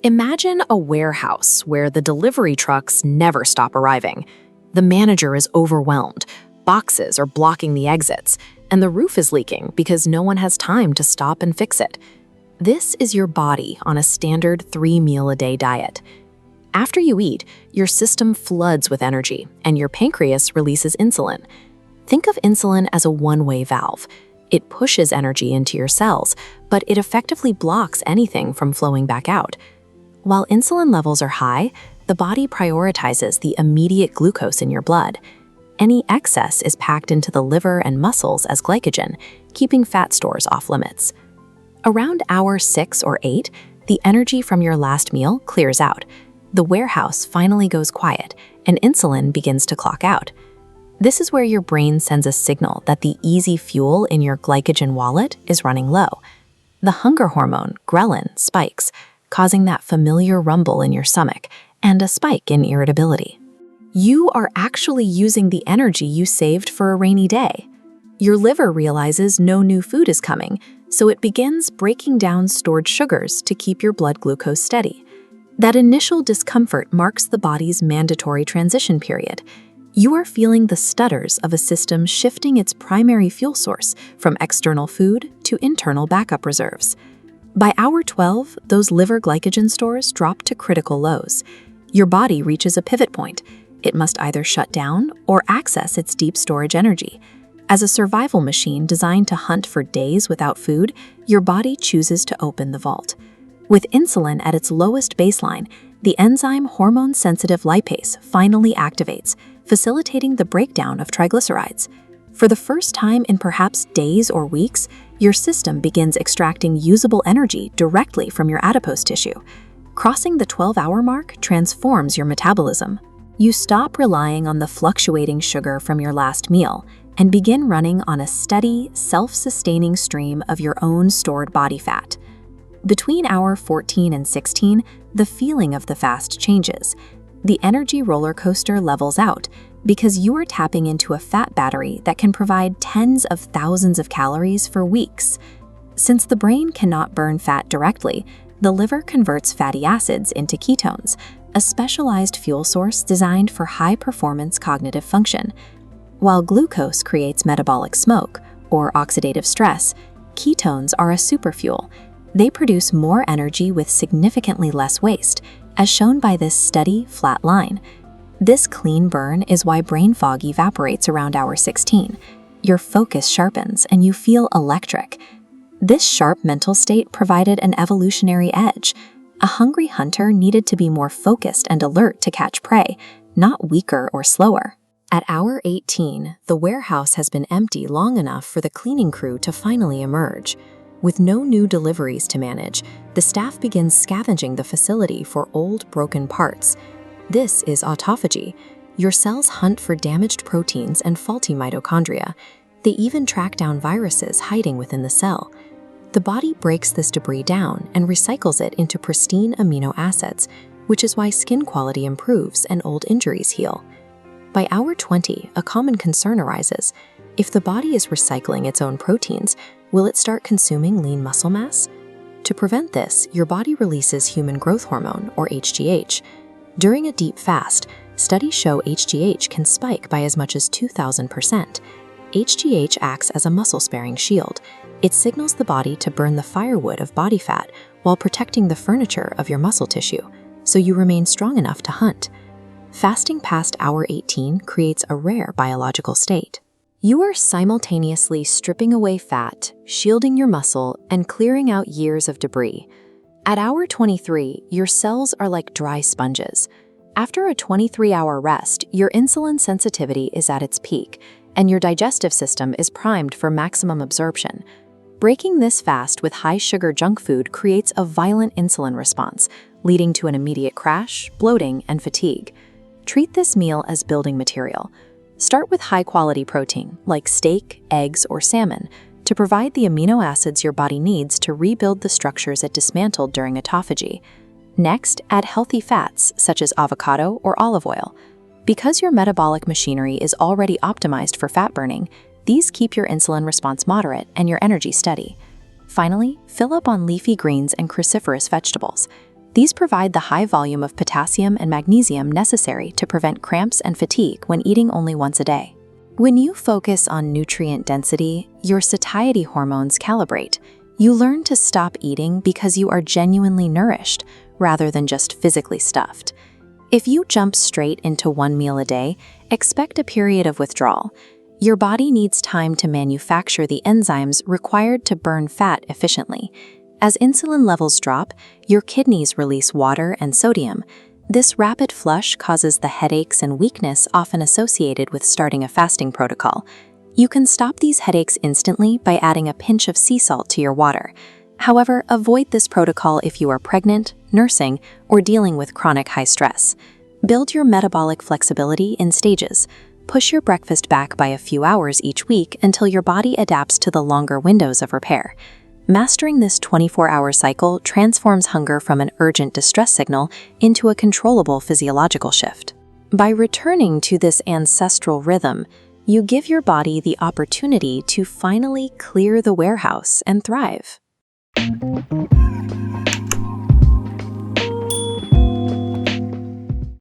Imagine a warehouse where the delivery trucks never stop arriving. The manager is overwhelmed, boxes are blocking the exits, and the roof is leaking because no one has time to stop and fix it. This is your body on a standard 3-meal-a-day diet. After you eat, your system floods with energy, and your pancreas releases insulin. Think of insulin as a one-way valve. It pushes energy into your cells, but it effectively blocks anything from flowing back out. While insulin levels are high, the body prioritizes the immediate glucose in your blood. Any excess is packed into the liver and muscles as glycogen, keeping fat stores off limits. Around hour 6 or 8, the energy from your last meal clears out. The warehouse finally goes quiet, and insulin begins to clock out. This is where your brain sends a signal that the easy fuel in your glycogen wallet is running low. The hunger hormone, ghrelin, spikes, causing that familiar rumble in your stomach and a spike in irritability. You are actually using the energy you saved for a rainy day. Your liver realizes no new food is coming, so it begins breaking down stored sugars to keep your blood glucose steady. That initial discomfort marks the body's mandatory transition period. You are feeling the stutters of a system shifting its primary fuel source from external food to internal backup reserves. By hour 12, those liver glycogen stores drop to critical lows. Your body reaches a pivot point. It must either shut down or access its deep storage energy. As a survival machine designed to hunt for days without food, your body chooses to open the vault. With insulin at its lowest baseline, the enzyme hormone-sensitive lipase finally activates, facilitating the breakdown of triglycerides. For the first time in perhaps days or weeks, your system begins extracting usable energy directly from your adipose tissue. Crossing the 12-hour mark transforms your metabolism. You stop relying on the fluctuating sugar from your last meal and begin running on a steady, self-sustaining stream of your own stored body fat. Between hour 14 and 16, the feeling of the fast changes. The energy roller coaster levels out because you are tapping into a fat battery that can provide tens of thousands of calories for weeks. Since the brain cannot burn fat directly, the liver converts fatty acids into ketones, a specialized fuel source designed for high-performance cognitive function. While glucose creates metabolic smoke, or oxidative stress, ketones are a superfuel. They produce more energy with significantly less waste, as shown by this steady, flat line. This clean burn is why brain fog evaporates around hour 16. Your focus sharpens and you feel electric. This sharp mental state provided an evolutionary edge. A hungry hunter needed to be more focused and alert to catch prey, not weaker or slower. At hour 18, the warehouse has been empty long enough for the cleaning crew to finally emerge. With no new deliveries to manage, the staff begins scavenging the facility for old, broken parts. This is autophagy. Your cells hunt for damaged proteins and faulty mitochondria. They even track down viruses hiding within the cell. The body breaks this debris down and recycles it into pristine amino acids, which is why skin quality improves and old injuries heal. By hour 20, a common concern arises. If the body is recycling its own proteins, will it start consuming lean muscle mass? To prevent this, your body releases human growth hormone, or HGH. During a deep fast, studies show HGH can spike by as much as 2,000%. HGH acts as a muscle-sparing shield. It signals the body to burn the firewood of body fat while protecting the furniture of your muscle tissue, so you remain strong enough to hunt. Fasting past hour 18 creates a rare biological state. You are simultaneously stripping away fat, shielding your muscle, and clearing out years of debris. At hour 23, your cells are like dry sponges. After a 23-hour rest, your insulin sensitivity is at its peak, and your digestive system is primed for maximum absorption. Breaking this fast with high-sugar junk food creates a violent insulin response, leading to an immediate crash, bloating, and fatigue. Treat this meal as building material. Start with high-quality protein, like steak, eggs, or salmon, to provide the amino acids your body needs to rebuild the structures it dismantled during autophagy. Next, add healthy fats, such as avocado or olive oil. Because your metabolic machinery is already optimized for fat burning, these keep your insulin response moderate and your energy steady. Finally, fill up on leafy greens and cruciferous vegetables. These provide the high volume of potassium and magnesium necessary to prevent cramps and fatigue when eating only once a day. When you focus on nutrient density, your satiety hormones calibrate. You learn to stop eating because you are genuinely nourished, rather than just physically stuffed. If you jump straight into one meal a day, expect a period of withdrawal. Your body needs time to manufacture the enzymes required to burn fat efficiently. As insulin levels drop, your kidneys release water and sodium. This rapid flush causes the headaches and weakness often associated with starting a fasting protocol. You can stop these headaches instantly by adding a pinch of sea salt to your water. However, avoid this protocol if you are pregnant, nursing, or dealing with chronic high stress. Build your metabolic flexibility in stages. Push your breakfast back by a few hours each week until your body adapts to the longer windows of repair. Mastering this 24-hour cycle transforms hunger from an urgent distress signal into a controllable physiological shift. By returning to this ancestral rhythm, you give your body the opportunity to finally clear the warehouse and thrive.